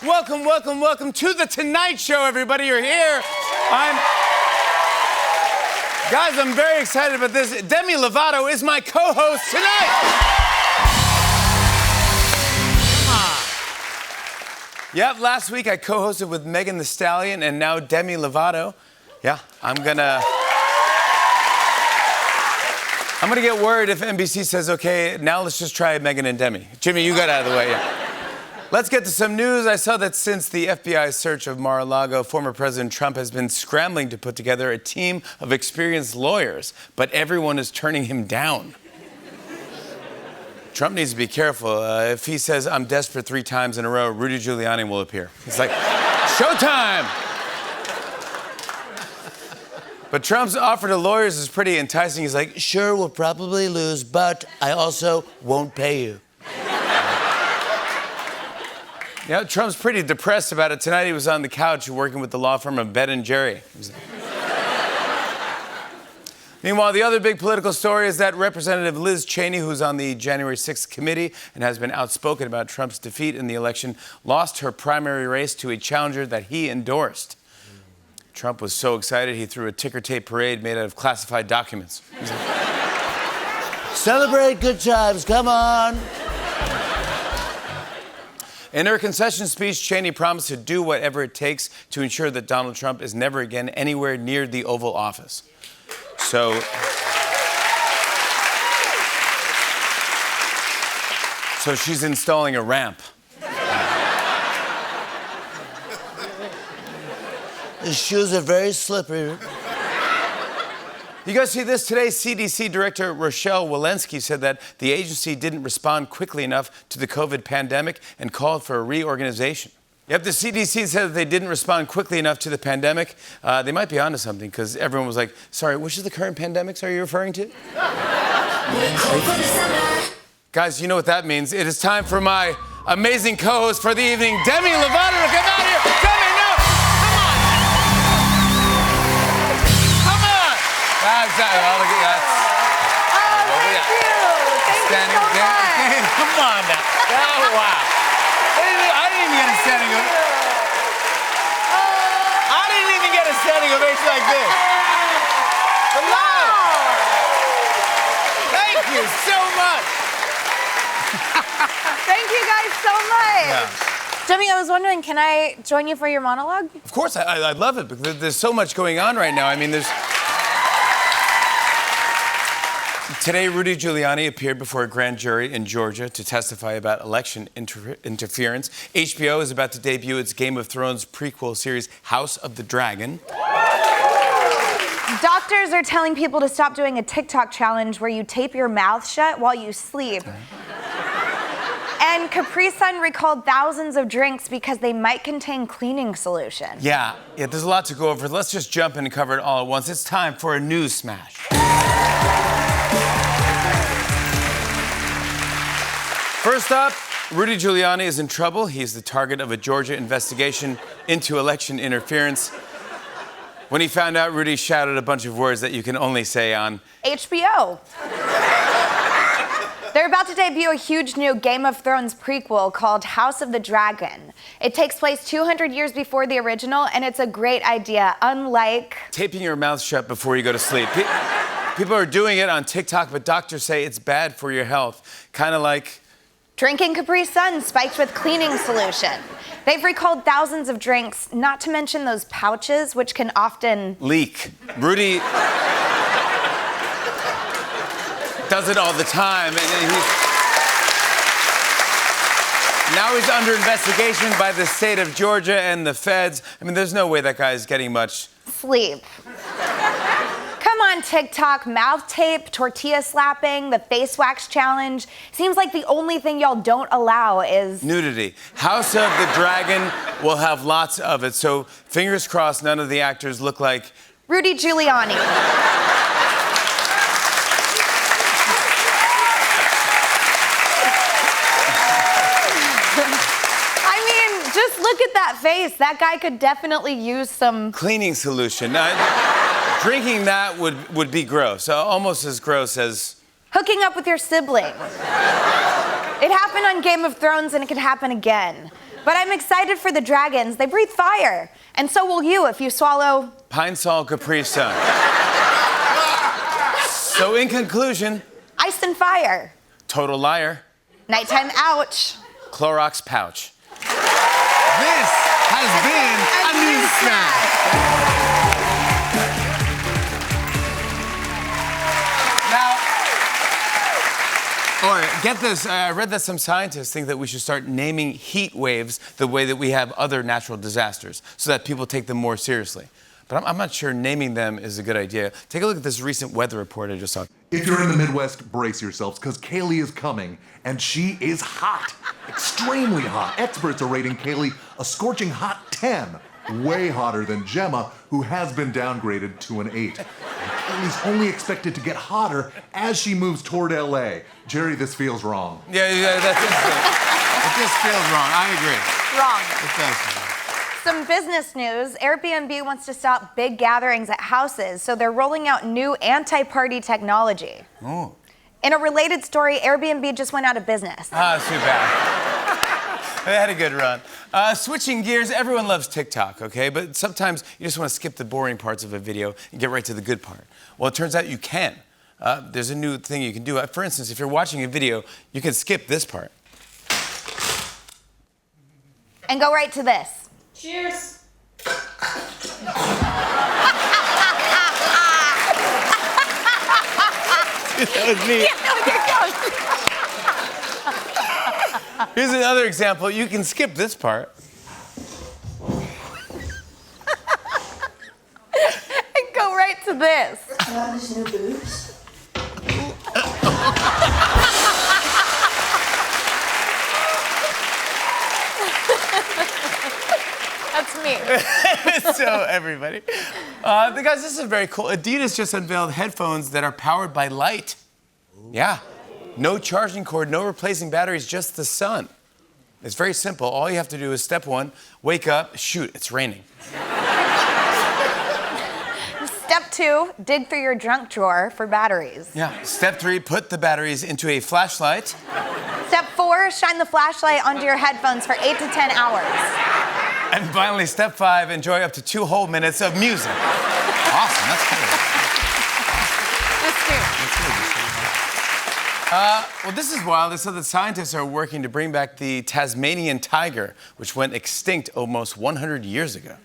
Welcome, welcome, welcome to The Tonight Show, everybody. You're here. Guys, I'm very excited about this. Demi Lovato is my co-host tonight. Yep, last week I co-hosted with Megan Thee Stallion and now Demi Lovato. Yeah, I'm gonna get worried if NBC says, okay, now let's just try Megan and Demi. Jimmy, you got out of the way, yeah. Let's get to some news. I saw that since the FBI's search of Mar-a-Lago, former President Trump has been scrambling to put together a team of experienced lawyers, but everyone is turning him down. Trump needs to be careful. If he says, I'm desperate 3 times in a row, Rudy Giuliani will appear. It's like, showtime! But Trump's offer to lawyers is pretty enticing. He's like, sure, we'll probably lose, but I also won't pay you. Yeah, Trump's pretty depressed about it. Tonight he was on the couch working with the law firm of Ben & Jerry. Meanwhile, the other big political story is that Representative Liz Cheney, who's on the January 6th committee and has been outspoken about Trump's defeat in the election, lost her primary race to a challenger that he endorsed. Trump was so excited he threw a ticker tape parade made out of classified documents. Celebrate good times, come on. In her concession speech, Cheney promised to do whatever it takes to ensure that Donald Trump is never again anywhere near the Oval Office. So she's installing a ramp. The shoes are very slippery. You guys see this? Today, CDC Director Rochelle Walensky said that the agency didn't respond quickly enough to the COVID pandemic and called for a reorganization. Yep, the CDC said that they didn't respond quickly enough to the pandemic. They might be onto something, because everyone was like, sorry, which of the current pandemics are you referring to? Guys, you know what that means. It is time for my amazing co-host for the evening, Demi Lovato, to come out here. Demi, no! Come on! Look at that. Oh, thank you. Thank you so much. Come on now. Oh, wow. I didn't even get a standing ovation. I didn't even get a standing ovation like this. Hello. Thank you so much. Thank you guys so much. Yeah. Demi, I was wondering, can I join you for your monologue? Of course, I love it, because there's so much going on right now. I mean, Today, Rudy Giuliani appeared before a grand jury in Georgia to testify about election interference. HBO is about to debut its Game of Thrones prequel series, House of the Dragon. Doctors are telling people to stop doing a TikTok challenge where you tape your mouth shut while you sleep. And Capri Sun recalled thousands of drinks because they might contain cleaning solution. Yeah, there's a lot to go over. Let's just jump in and cover it all at once. It's time for a news smash. First up, Rudy Giuliani is in trouble. He's the target of a Georgia investigation into election interference. When he found out, Rudy shouted a bunch of words that you can only say on HBO. They're about to debut a huge new Game of Thrones prequel called House of the Dragon. It takes place 200 years before the original, and it's a great idea, unlike taping your mouth shut before you go to sleep. People are doing it on TikTok, but doctors say it's bad for your health. Kind of like drinking Capri Sun spiked with cleaning solution. They've recalled thousands of drinks, not to mention those pouches, which can often leak. Rudy does it all the time, and now he's under investigation by the state of Georgia and the feds. I mean, there's no way that guy is getting much sleep. Come on, TikTok, mouth tape, tortilla slapping, the face wax challenge. Seems like the only thing y'all don't allow is nudity. House of the Dragon will have lots of it, so fingers crossed none of the actors look like Rudy Giuliani. Just look at that face. That guy could definitely use some cleaning solution. Drinking that would be gross. Almost as gross as hooking up with your sibling. It happened on Game of Thrones, and it could happen again. But I'm excited for the dragons. They breathe fire. And so will you if you swallow... Pine Sol Capri Sun. So in conclusion... Ice and fire. Total liar. Nighttime ouch. Clorox pouch. This has been a news snack. Or get this, I read that some scientists think that we should start naming heat waves the way that we have other natural disasters so that people take them more seriously. But I'm not sure naming them is a good idea. Take a look at this recent weather report I just saw. If you're in the Midwest, brace yourselves, because Kaylee is coming, and she is hot. Extremely hot. Experts are rating Kaylee a scorching hot 10. Way hotter than Gemma, who has been downgraded to an 8. And Kaylee's only expected to get hotter as she moves toward LA. Jerry, this feels wrong. Yeah, it just feels wrong. I agree. Wrong. It does. Some business news. Airbnb wants to stop big gatherings at houses, so they're rolling out new anti-party technology. Oh. In a related story, Airbnb just went out of business. Ah, too bad. They had a good run. Switching gears, everyone loves TikTok, okay? But sometimes you just want to skip the boring parts of a video and get right to the good part. Well, it turns out you can. There's a new thing you can do. For instance, if you're watching a video, you can skip this part. And go right to this. Cheers. That was me. Here's another example. You can skip this part. And go right to this. There's no boobs. That's me. So, everybody. Guys, this is very cool. Adidas just unveiled headphones that are powered by light. Yeah. No charging cord, no replacing batteries, just the sun. It's very simple. All you have to do is step 1, wake up, shoot, it's raining. Step 2, dig through your junk drawer for batteries. Yeah. Step 3, put the batteries into a flashlight. Step 4, shine the flashlight onto your headphones for 8 to 10 hours. And finally, step 5, enjoy up to 2 whole minutes of music. Awesome, that's cool. That's true. Well, this is wild. They said that scientists are working to bring back the Tasmanian tiger, which went extinct almost 100 years ago.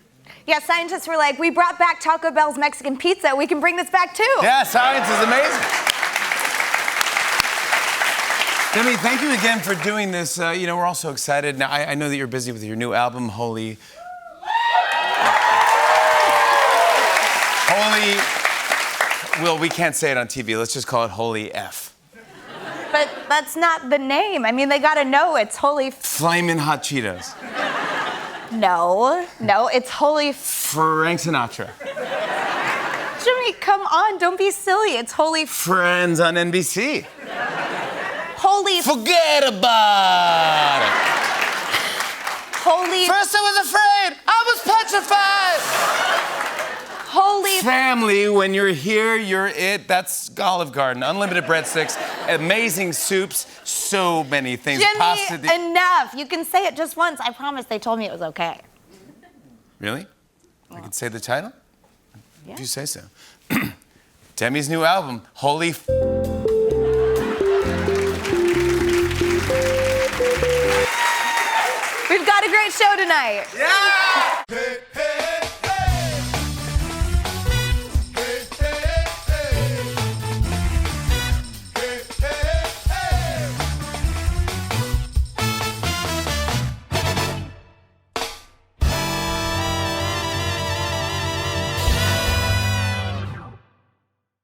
Yeah, scientists were like, we brought back Taco Bell's Mexican pizza. We can bring this back too. Yeah, science is amazing. Demi, thank you again for doing this. We're all so excited. Now, I know that you're busy with your new album, Holy... Well, we can't say it on TV. Let's just call it Holy F. But that's not the name. I mean, they gotta know it's Holy... Flamin' Hot Cheetos. No, it's Holy... Frank Sinatra. Jimmy, come on, don't be silly. It's Holy... Friends on NBC. Holy... Forget about it. Holy... First I was afraid. I was petrified. Holy... Family, when you're here, you're it. That's Olive Garden. Unlimited breadsticks, amazing soups, so many things. Jimmy, Pasta. enough. You can say it just once. I promise they told me it was okay. Really? I can say the title? Yeah. If you say so. Demi's new album, Holy... We've got a great show tonight. Yeah!